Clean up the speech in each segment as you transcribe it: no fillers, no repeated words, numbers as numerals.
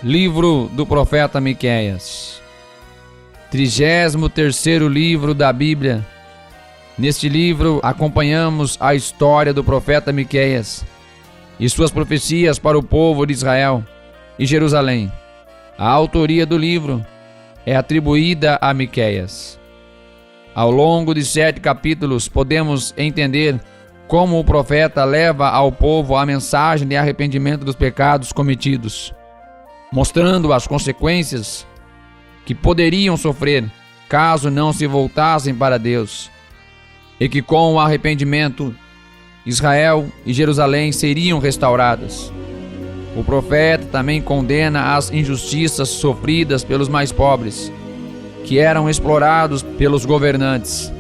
Livro do profeta Miqueias. 33º livro da Bíblia. Neste livro acompanhamos a história do profeta Miqueias e suas profecias para o povo de Israel e Jerusalém. A autoria do livro é atribuída a Miqueias. Ao longo de 7 capítulos podemos entender como o profeta leva ao povo a mensagem de arrependimento dos pecados cometidos, mostrando as consequências que poderiam sofrer caso não se voltassem para Deus, e que com o arrependimento Israel e Jerusalém seriam restauradas. O profeta também condena as injustiças sofridas pelos mais pobres, que eram explorados pelos governantes.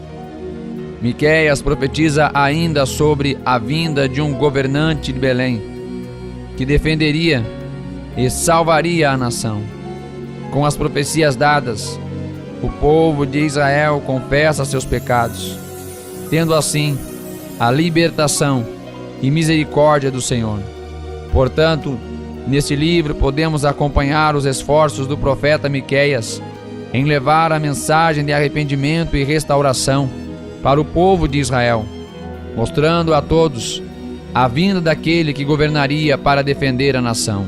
Miqueias profetiza ainda sobre a vinda de um governante de Belém, que defenderia e salvaria a nação. Com as profecias dadas, o povo de Israel confessa seus pecados, tendo assim a libertação e misericórdia do Senhor. Portanto, neste livro podemos acompanhar os esforços do profeta Miqueias em levar a mensagem de arrependimento e restauração para o povo de Israel, mostrando a todos a vinda daquele que governaria para defender a nação.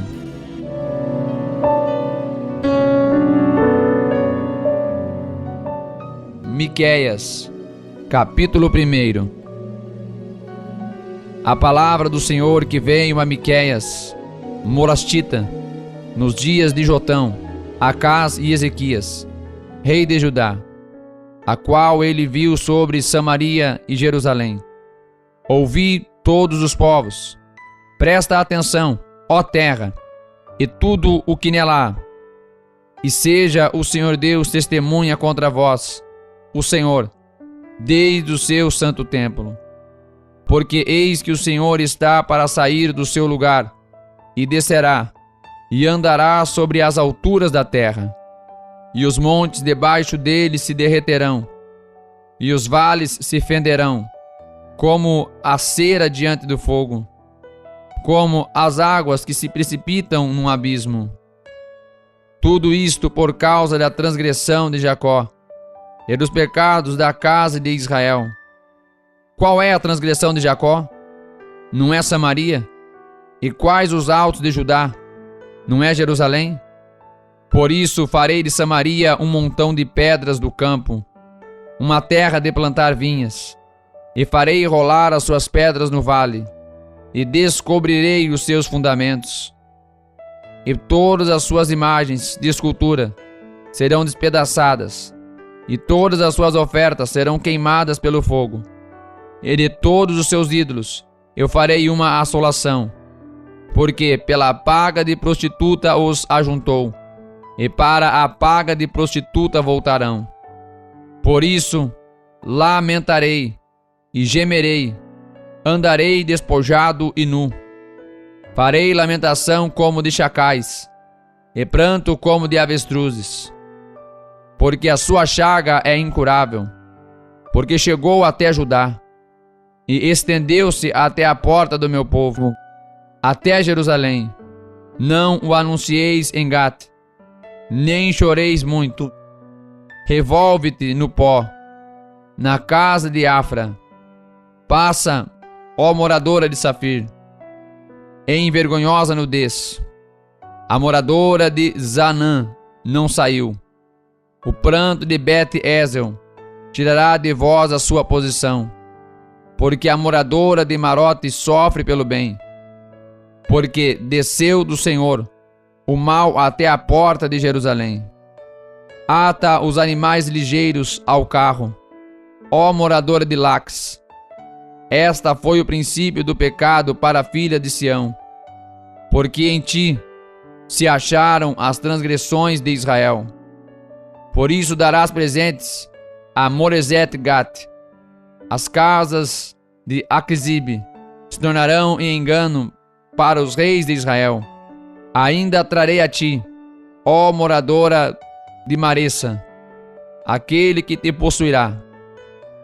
Miqueias, capítulo 1. A palavra do Senhor que veio a Miqueias, morastita, nos dias de Jotão, Acás e Ezequias, rei de Judá, a qual ele viu sobre Samaria e Jerusalém. Ouvi todos os povos, presta atenção, ó terra, e tudo o que nela há, e seja o Senhor Deus testemunha contra vós, o Senhor, desde o seu santo templo. Porque eis que o Senhor está para sair do seu lugar, e descerá, e andará sobre as alturas da terra, e os montes debaixo dele se derreterão, e os vales se fenderão, como a cera diante do fogo, como as águas que se precipitam num abismo. Tudo isto por causa da transgressão de Jacó e dos pecados da casa de Israel. Qual é a transgressão de Jacó? Não é Samaria? E quais os altos de Judá? Não é Jerusalém? Por isso farei de Samaria um montão de pedras do campo, uma terra de plantar vinhas, e farei rolar as suas pedras no vale, e descobrirei os seus fundamentos. E todas as suas imagens de escultura serão despedaçadas, e todas as suas ofertas serão queimadas pelo fogo. E de todos os seus ídolos eu farei uma assolação, porque pela paga de prostituta os ajuntou, e para a paga de prostituta voltarão. Por isso lamentarei e gemerei, andarei despojado e nu. Farei lamentação como de chacais, e pranto como de avestruzes, porque a sua chaga é incurável, porque chegou até Judá, e estendeu-se até a porta do meu povo, até Jerusalém. Não o anuncieis em Gate, nem choreis muito. Revolve-te no pó, na casa de Afra. Passa, ó moradora de Safir, em vergonhosa nudez. A moradora de Zanã não saiu. O pranto de Bet-Ezel tirará de vós a sua posição, porque a moradora de Marote sofre pelo bem, porque desceu do Senhor o mal até a porta de Jerusalém. Ata os animais ligeiros ao carro, ó moradora de Laques. Esta foi o princípio do pecado para a filha de Sião, porque em ti se acharam as transgressões de Israel. Por isso darás presentes a Moreset-Gat. As casas de Aquizib se tornarão em engano para os reis de Israel. Ainda trarei a ti, ó moradora de Maressa, aquele que te possuirá.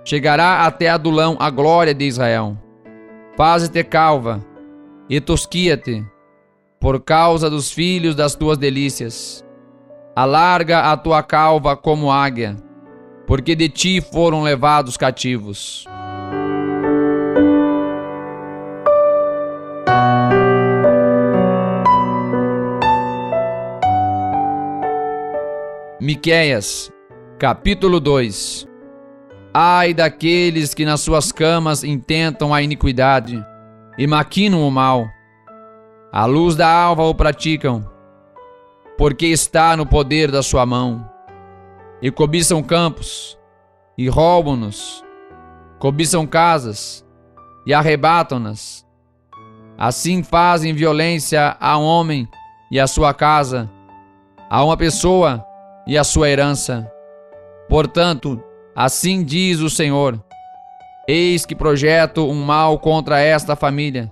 Chegará até Adulão a glória de Israel. Faze-te calva e tosquia-te, por causa dos filhos das tuas delícias. Alarga a tua cauva como águia, porque de ti foram levados cativos. Miqueias, capítulo 2. Ai daqueles que nas suas camas intentam a iniquidade e maquinam o mal. À luz da alva o praticam, porque está no poder da sua mão. E cobiçam campos, e roubam-nos. Cobiçam casas, e arrebatam-nas. Assim fazem violência a um homem e a sua casa, a uma pessoa e a sua herança. Portanto, assim diz o Senhor: eis que projeto um mal contra esta família,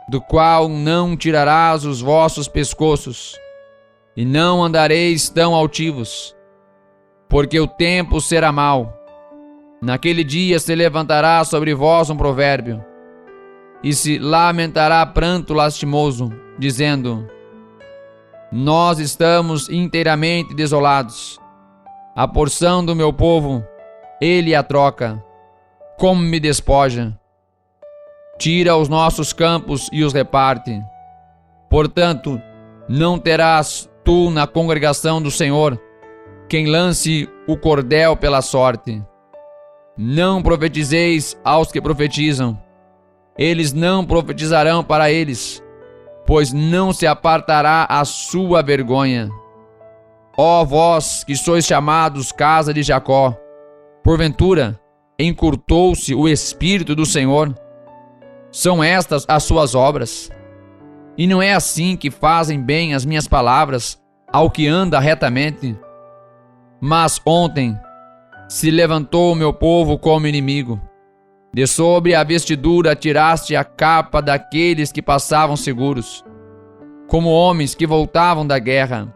do qual não tirarás os vossos pescoços, e não andareis tão altivos, porque o tempo será mau. Naquele dia se levantará sobre vós um provérbio, e se lamentará pranto lastimoso, dizendo: nós estamos inteiramente desolados. A porção do meu povo, ele a troca, como me despoja. Tira os nossos campos e os reparte. Portanto, não terás tu na congregação do Senhor quem lance o cordel pela sorte. Não profetizeis aos que profetizam. Eles não profetizarão para eles, pois não se apartará a sua vergonha. Ó vós que sois chamados casa de Jacó, porventura encurtou-se o Espírito do Senhor? São estas as suas obras? E não é assim que fazem bem as minhas palavras ao que anda retamente? Mas ontem se levantou o meu povo como inimigo. De sobre a vestidura tiraste a capa daqueles que passavam seguros, como homens que voltavam da guerra.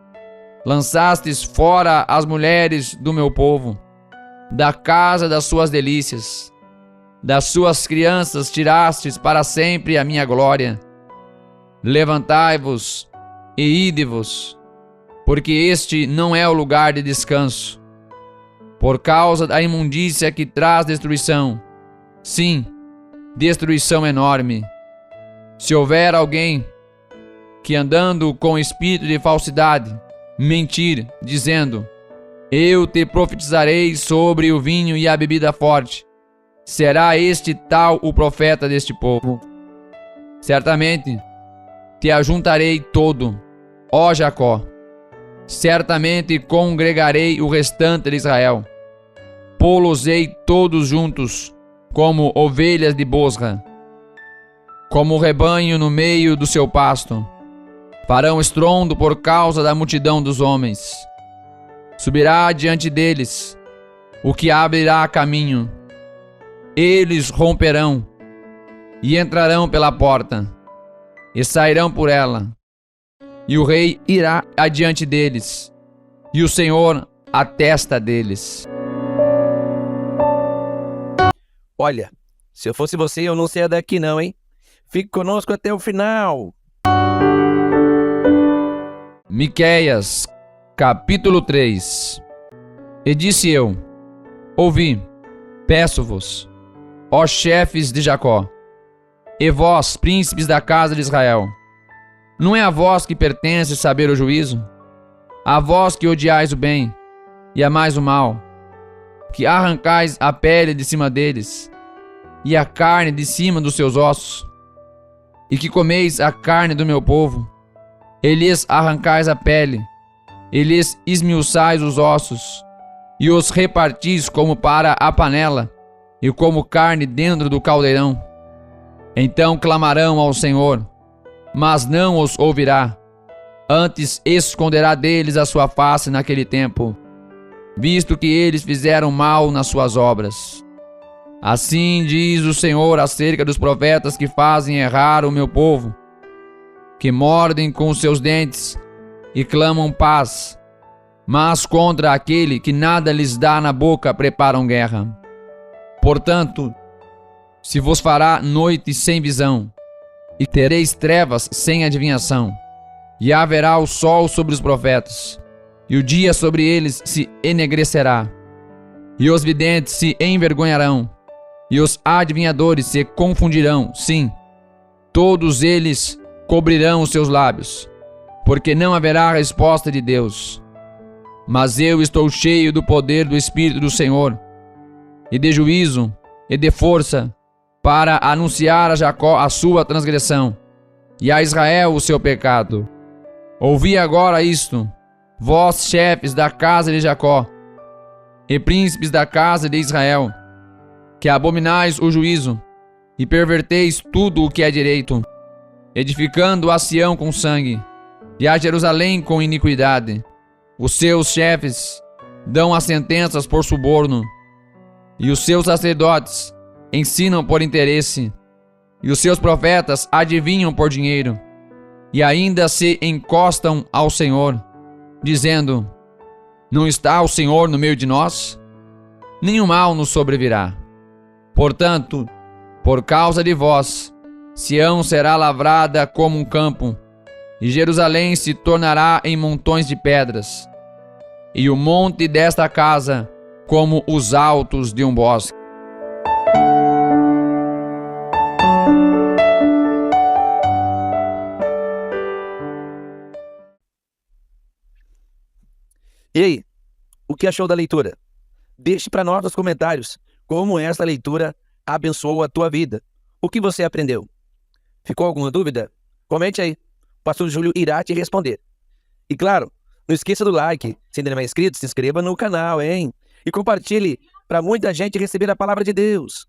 Lançastes fora as mulheres do meu povo, da casa das suas delícias. Das suas crianças tirastes para sempre a minha glória. Levantai-vos e ide-vos, porque este não é o lugar de descanso. Por causa da imundícia que traz destruição, sim, destruição enorme. Se houver alguém que andando com espírito de falsidade, mentir, dizendo: eu te profetizarei sobre o vinho e a bebida forte, será este tal o profeta deste povo. Certamente te ajuntarei todo, ó Jacó. Certamente congregarei o restante de Israel. Pô-los-ei todos juntos, como ovelhas de Bosra, como rebanho no meio do seu pasto. Farão estrondo por causa da multidão dos homens. Subirá diante deles o que abrirá caminho. Eles romperão e entrarão pela porta, e sairão por ela. E o rei irá adiante deles, e o Senhor à testa deles. Olha, se eu fosse você, eu não saia daqui não, hein? Fique conosco até o final. Miqueias, capítulo 3. E disse eu: ouvi, peço-vos, ó chefes de Jacó, e vós, príncipes da casa de Israel, não é a vós que pertence saber o juízo? A vós que odiais o bem e amais o mal, que arrancais a pele de cima deles e a carne de cima dos seus ossos, e que comeis a carne do meu povo, e lhes arrancais a pele, e lhes esmiuçais os ossos, e os repartis como para a panela, e como carne dentro do caldeirão. Então clamarão ao Senhor, mas não os ouvirá. Antes esconderá deles a sua face naquele tempo, visto que eles fizeram mal nas suas obras. Assim diz o Senhor acerca dos profetas que fazem errar o meu povo, que mordem com os seus dentes e clamam paz, mas contra aquele que nada lhes dá na boca preparam guerra. Portanto, se vos fará noite sem visão, e tereis trevas sem adivinhação. E haverá o sol sobre os profetas, e o dia sobre eles se enegrecerá. E os videntes se envergonharão, e os adivinhadores se confundirão, sim, todos eles cobrirão os seus lábios, porque não haverá resposta de Deus. Mas eu estou cheio do poder do Espírito do Senhor, e de juízo, e de força, para anunciar a Jacó a sua transgressão, e a Israel o seu pecado. Ouvi agora isto, vós chefes da casa de Jacó, e príncipes da casa de Israel, que abominais o juízo, e perverteis tudo o que é direito, edificando a Sião com sangue, e a Jerusalém com iniquidade. Os seus chefes dão as sentenças por suborno, e os seus sacerdotes ensinam por interesse, e os seus profetas adivinham por dinheiro, e ainda se encostam ao Senhor, dizendo: não está o Senhor no meio de nós? Nenhum mal nos sobrevirá. Portanto, por causa de vós, Sião será lavrada como um campo, e Jerusalém se tornará em montões de pedras, e o monte desta casa como os altos de um bosque. E aí, o que achou da leitura? Deixe para nós nos comentários como esta leitura abençoou a tua vida. O que você aprendeu? Ficou alguma dúvida? Comente aí. O pastor Júlio irá te responder. E claro, não esqueça do like. Se ainda não é inscrito, se inscreva no canal, hein? E compartilhe para muita gente receber a palavra de Deus.